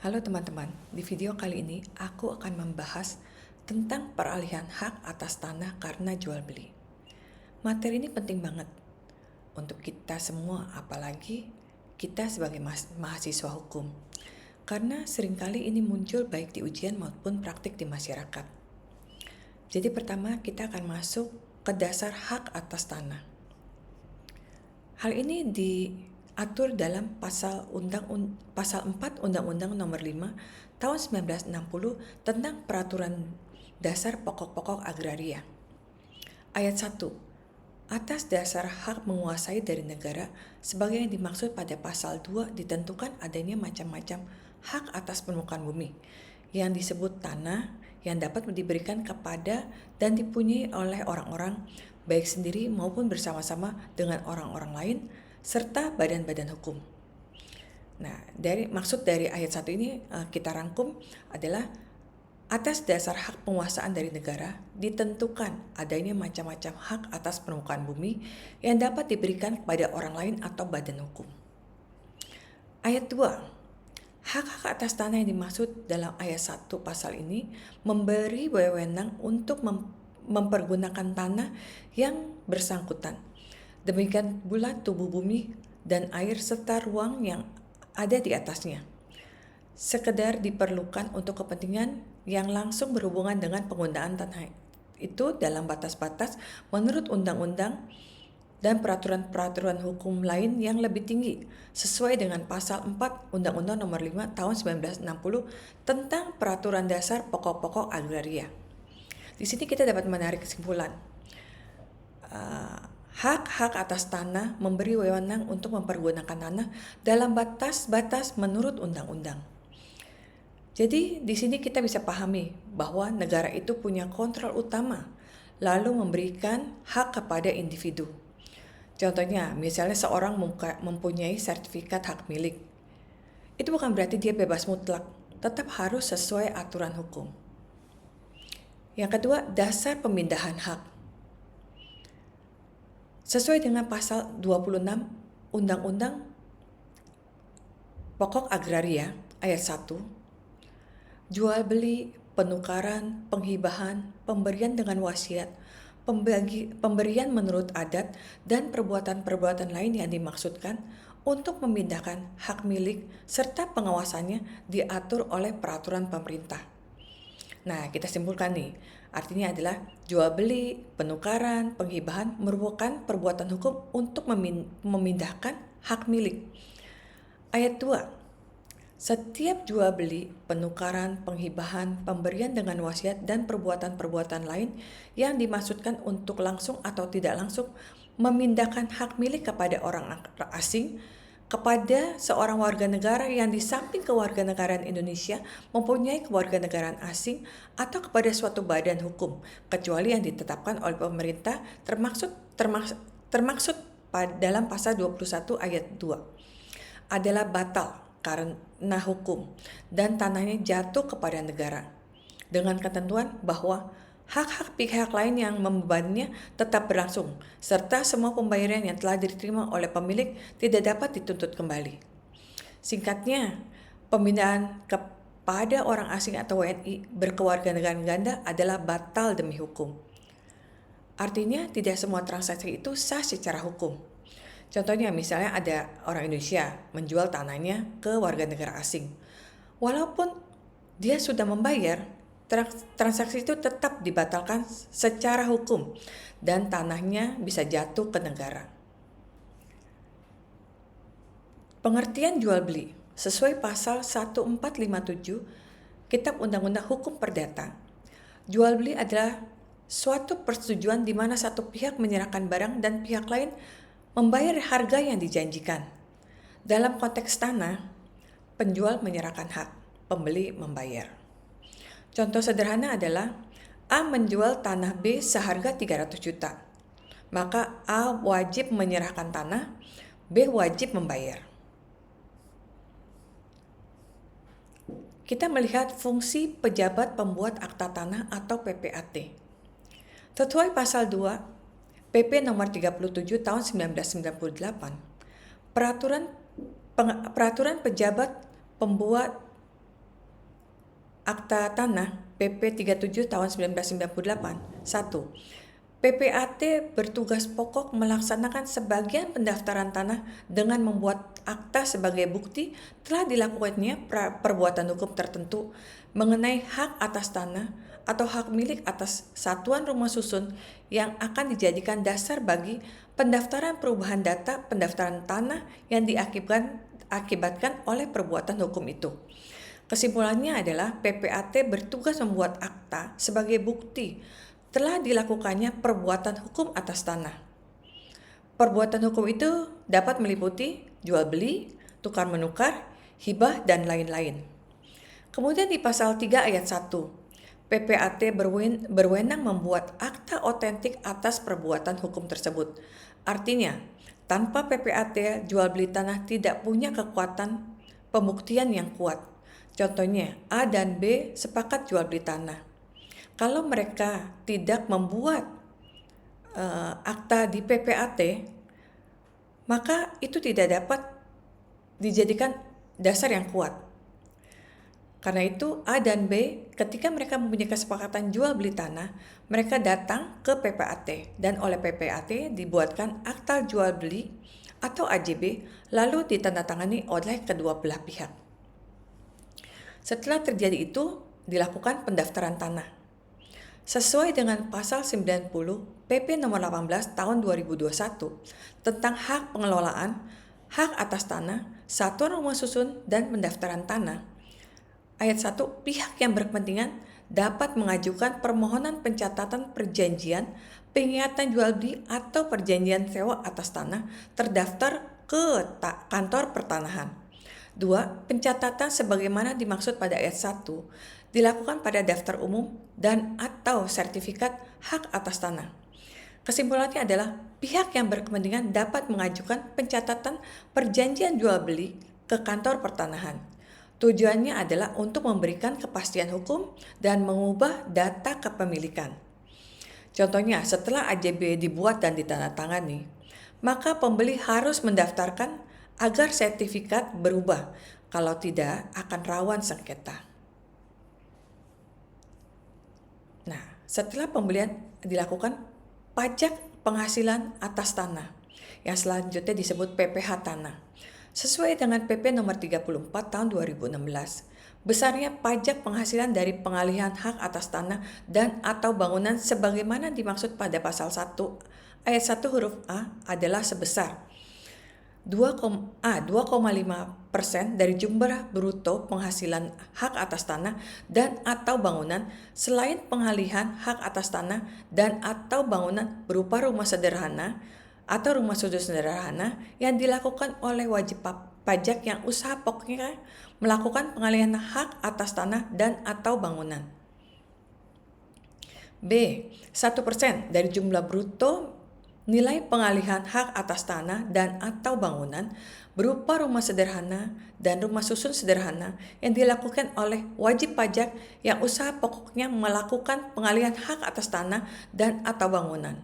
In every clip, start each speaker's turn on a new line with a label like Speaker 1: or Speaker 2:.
Speaker 1: Halo teman-teman, di video kali ini aku akan membahas tentang peralihan hak atas tanah karena jual beli. Materi ini penting banget untuk kita semua, apalagi kita sebagai mahasiswa hukum. Karena seringkali ini muncul baik di ujian maupun praktik di masyarakat. Jadi pertama kita akan masuk ke dasar hak atas tanah. Hal ini diatur dalam pasal 4 Undang-Undang Nomor 5 Tahun 1960 tentang Peraturan Dasar Pokok-pokok Agraria. Ayat 1. Atas dasar hak menguasai dari negara sebagai yang dimaksud pada pasal 2 ditentukan adanya macam-macam hak atas permukaan bumi yang disebut tanah yang dapat diberikan kepada dan dipunyai oleh orang-orang baik sendiri maupun bersama-sama dengan orang-orang lain serta badan-badan hukum. Nah, maksud dari ayat 1 ini kita rangkum adalah atas dasar hak penguasaan dari negara ditentukan adanya macam-macam hak atas permukaan bumi yang dapat diberikan kepada orang lain atau badan hukum. Ayat 2. Hak-hak atas tanah yang dimaksud dalam ayat 1 pasal ini memberi wewenang untuk mempergunakan tanah yang bersangkutan. Demikian pula tubuh bumi dan air serta ruang yang ada di atasnya. Sekedar diperlukan untuk kepentingan yang langsung berhubungan dengan penggunaan tanah itu dalam batas-batas menurut undang-undang dan peraturan-peraturan hukum lain yang lebih tinggi sesuai dengan pasal 4 Undang-Undang Nomor 5 Tahun 1960 tentang Peraturan Dasar Pokok-pokok Agraria. Di sini kita dapat menarik kesimpulan. Hak-hak atas tanah memberi wewenang untuk mempergunakan tanah dalam batas-batas menurut undang-undang. Jadi di sini kita bisa pahami bahwa negara itu punya kontrol utama lalu memberikan hak kepada individu. Contohnya, misalnya seorang mempunyai sertifikat hak milik. Itu bukan berarti dia bebas mutlak, tetap harus sesuai aturan hukum. Yang kedua, dasar pemindahan hak. Sesuai dengan pasal 26 Undang-Undang Pokok Agraria ayat 1, jual beli, penukaran, penghibahan, pemberian dengan wasiat, pemberian menurut adat, dan perbuatan-perbuatan lain yang dimaksudkan untuk memindahkan hak milik serta pengawasannya diatur oleh peraturan pemerintah. Nah, kita simpulkan nih, artinya adalah jual beli, penukaran, penghibahan merupakan perbuatan hukum untuk memindahkan hak milik. Ayat 2. Setiap jual beli, penukaran, penghibahan, pemberian dengan wasiat, dan perbuatan-perbuatan lain yang dimaksudkan untuk langsung atau tidak langsung memindahkan hak milik kepada orang asing, kepada seorang warga negara yang di samping kewarganegaraan Indonesia mempunyai kewarganegaraan asing atau kepada suatu badan hukum, kecuali yang ditetapkan oleh pemerintah termaksud dalam pasal 21 ayat 2 adalah batal karena hukum dan tanahnya jatuh kepada negara dengan ketentuan bahwa hak-hak pihak lain yang membebaninya tetap berlangsung serta semua pembayaran yang telah diterima oleh pemilik tidak dapat dituntut kembali. Singkatnya, pemindahan kepada orang asing atau WNI berkewarganegaraan ganda adalah batal demi hukum. Artinya tidak semua transaksi itu sah secara hukum. Contohnya misalnya ada orang Indonesia menjual tanahnya ke warga negara asing. Walaupun dia sudah membayar, transaksi itu tetap dibatalkan secara hukum dan tanahnya bisa jatuh ke negara. Pengertian jual beli sesuai pasal 1457 Kitab Undang-Undang Hukum Perdata. Jual beli adalah suatu persetujuan di mana satu pihak menyerahkan barang dan pihak lain membayar harga yang dijanjikan. Dalam konteks tanah, penjual menyerahkan hak, pembeli membayar. Contoh sederhana adalah A menjual tanah B seharga 300 juta. Maka A wajib menyerahkan tanah, B wajib membayar. Kita melihat fungsi pejabat pembuat akta tanah atau PPAT. Sesuai pasal 2 PP nomor 37 tahun 1998, peraturan pejabat pembuat Akta Tanah PP 37 tahun 1998. 1. PPAT bertugas pokok melaksanakan sebagian pendaftaran tanah dengan membuat akta sebagai bukti telah dilakukannya perbuatan hukum tertentu mengenai hak atas tanah atau hak milik atas satuan rumah susun yang akan dijadikan dasar bagi pendaftaran perubahan data pendaftaran tanah yang diakibatkan oleh perbuatan hukum itu. Kesimpulannya adalah PPAT bertugas membuat akta sebagai bukti telah dilakukannya perbuatan hukum atas tanah. Perbuatan hukum itu dapat meliputi jual beli, tukar menukar, hibah, dan lain-lain. Kemudian di pasal 3 ayat 1, PPAT berwenang membuat akta otentik atas perbuatan hukum tersebut. Artinya, tanpa PPAT, jual beli tanah tidak punya kekuatan pembuktian yang kuat. Contohnya, A dan B sepakat jual beli tanah. Kalau mereka tidak membuat akta di PPAT, maka itu tidak dapat dijadikan dasar yang kuat. Karena itu A dan B ketika mereka mempunyai kesepakatan jual beli tanah, mereka datang ke PPAT dan oleh PPAT dibuatkan akta jual beli atau AJB lalu ditandatangani oleh kedua belah pihak. Setelah terjadi itu, dilakukan pendaftaran tanah. Sesuai dengan pasal 90 PP nomor 18 tahun 2021 tentang hak pengelolaan, hak atas tanah, satuan rumah susun, dan pendaftaran tanah. Ayat 1, pihak yang berkepentingan dapat mengajukan permohonan pencatatan perjanjian, pengingatan jual beli atau perjanjian sewa atas tanah terdaftar ke kantor pertanahan. 2. Pencatatan sebagaimana dimaksud pada ayat 1 dilakukan pada daftar umum dan atau sertifikat hak atas tanah. Kesimpulannya adalah pihak yang berkepentingan dapat mengajukan pencatatan perjanjian jual beli ke kantor pertanahan. Tujuannya adalah untuk memberikan kepastian hukum dan mengubah data kepemilikan. Contohnya, setelah AJB dibuat dan ditandatangani, maka pembeli harus mendaftarkan agar sertifikat berubah, kalau tidak akan rawan sengketa. Nah, setelah pembelian dilakukan pajak penghasilan atas tanah, yang selanjutnya disebut PPh tanah. Sesuai dengan PP nomor 34 tahun 2016, besarnya pajak penghasilan dari pengalihan hak atas tanah dan atau bangunan sebagaimana dimaksud pada pasal 1 ayat 1 huruf A adalah sebesar 2,5% dari jumlah bruto penghasilan hak atas tanah dan atau bangunan selain pengalihan hak atas tanah dan atau bangunan berupa rumah sederhana atau rumah susun sederhana yang dilakukan oleh wajib pajak yang usaha pokoknya melakukan pengalihan hak atas tanah dan atau bangunan. B. 1% dari jumlah bruto nilai pengalihan hak atas tanah dan atau bangunan berupa rumah sederhana dan rumah susun sederhana yang dilakukan oleh wajib pajak yang usaha pokoknya melakukan pengalihan hak atas tanah dan atau bangunan.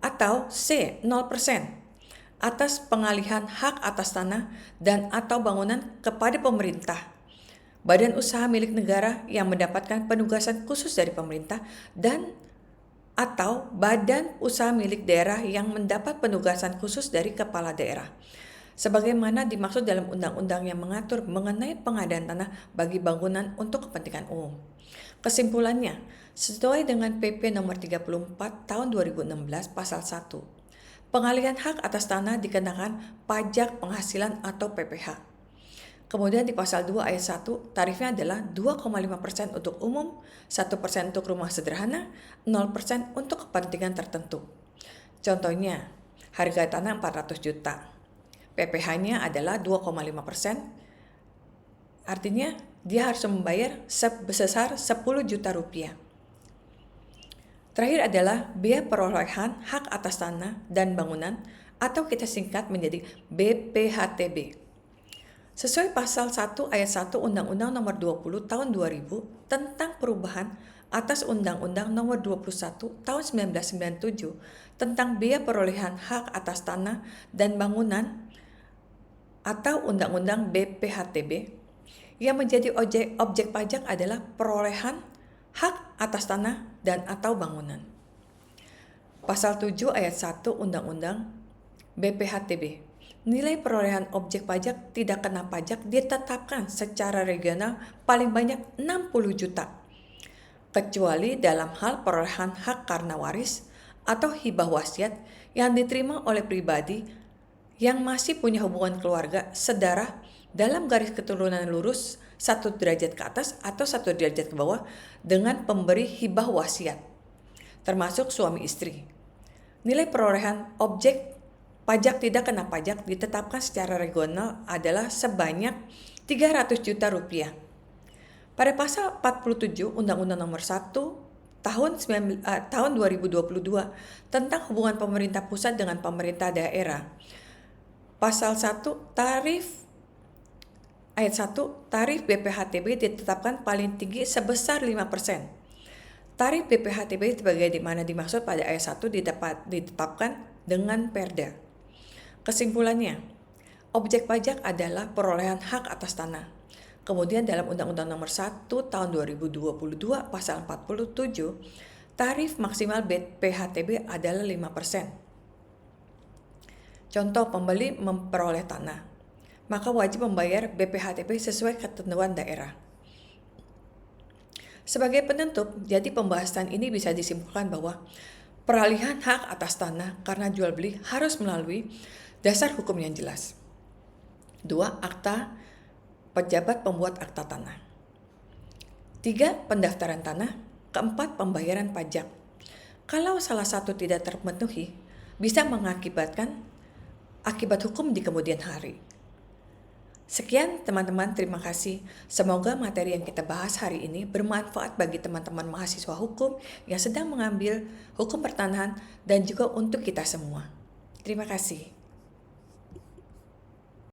Speaker 1: Atau C. 0% atas pengalihan hak atas tanah dan atau bangunan kepada pemerintah, badan usaha milik negara yang mendapatkan penugasan khusus dari pemerintah dan atau badan usaha milik daerah yang mendapat penugasan khusus dari kepala daerah, sebagaimana dimaksud dalam undang-undang yang mengatur mengenai pengadaan tanah bagi bangunan untuk kepentingan umum. Kesimpulannya, sesuai dengan PP nomor 34 tahun 2016 pasal 1, pengalihan hak atas tanah dikenakan pajak penghasilan atau PPh. Kemudian di pasal 2 ayat 1, tarifnya adalah 2,5% untuk umum, 1% untuk rumah sederhana, 0% untuk kepentingan tertentu. Contohnya, harga tanah 400 juta. PPh-nya adalah 2,5%, artinya dia harus membayar sebesar 10 juta rupiah. Terakhir adalah biaya perolehan hak atas tanah dan bangunan atau kita singkat menjadi BPHTB. Sesuai pasal 1 ayat 1 Undang-Undang Nomor 20 Tahun 2000 tentang perubahan atas Undang-Undang Nomor 21 Tahun 1997 tentang biaya perolehan hak atas tanah dan bangunan atau Undang-Undang BPHTB Yang menjadi objek pajak adalah perolehan hak atas tanah dan atau bangunan. Pasal 7 ayat 1 Undang-Undang BPHTB. Nilai perolehan objek pajak tidak kena pajak ditetapkan secara regional paling banyak 60 juta. Kecuali dalam hal perolehan hak karena waris atau hibah wasiat yang diterima oleh pribadi yang masih punya hubungan keluarga sedarah dalam garis keturunan lurus 1 derajat ke atas atau 1 derajat ke bawah dengan pemberi hibah wasiat, termasuk suami istri. Nilai perolehan objek pajak tidak kena pajak ditetapkan secara regional adalah sebanyak 300 juta rupiah. Pada pasal 47 Undang-Undang Nomor 1 tahun 2022 tentang hubungan pemerintah pusat dengan pemerintah daerah. Pasal 1 Ayat 1, tarif BPHTB ditetapkan paling tinggi sebesar 5%. Tarif BPHTB sebagaimana dimaksud pada ayat 1 ditetapkan dengan Perda. Kesimpulannya, objek pajak adalah perolehan hak atas tanah. Kemudian dalam Undang-Undang Nomor 1 Tahun 2022 Pasal 47, tarif maksimal BPHTB adalah 5%. Contoh, pembeli memperoleh tanah, maka wajib membayar BPHTB sesuai ketentuan daerah. Sebagai penutup, jadi pembahasan ini bisa disimpulkan bahwa peralihan hak atas tanah karena jual beli harus melalui dasar hukum yang jelas. 2. Akta pejabat pembuat akta tanah. 3. Pendaftaran tanah. 4. Pembayaran pajak. Kalau salah satu tidak terpenuhi, bisa mengakibatkan akibat hukum di kemudian hari. Sekian teman-teman, terima kasih. Semoga materi yang kita bahas hari ini bermanfaat bagi teman-teman mahasiswa hukum yang sedang mengambil hukum pertanahan dan juga untuk kita semua. Terima kasih.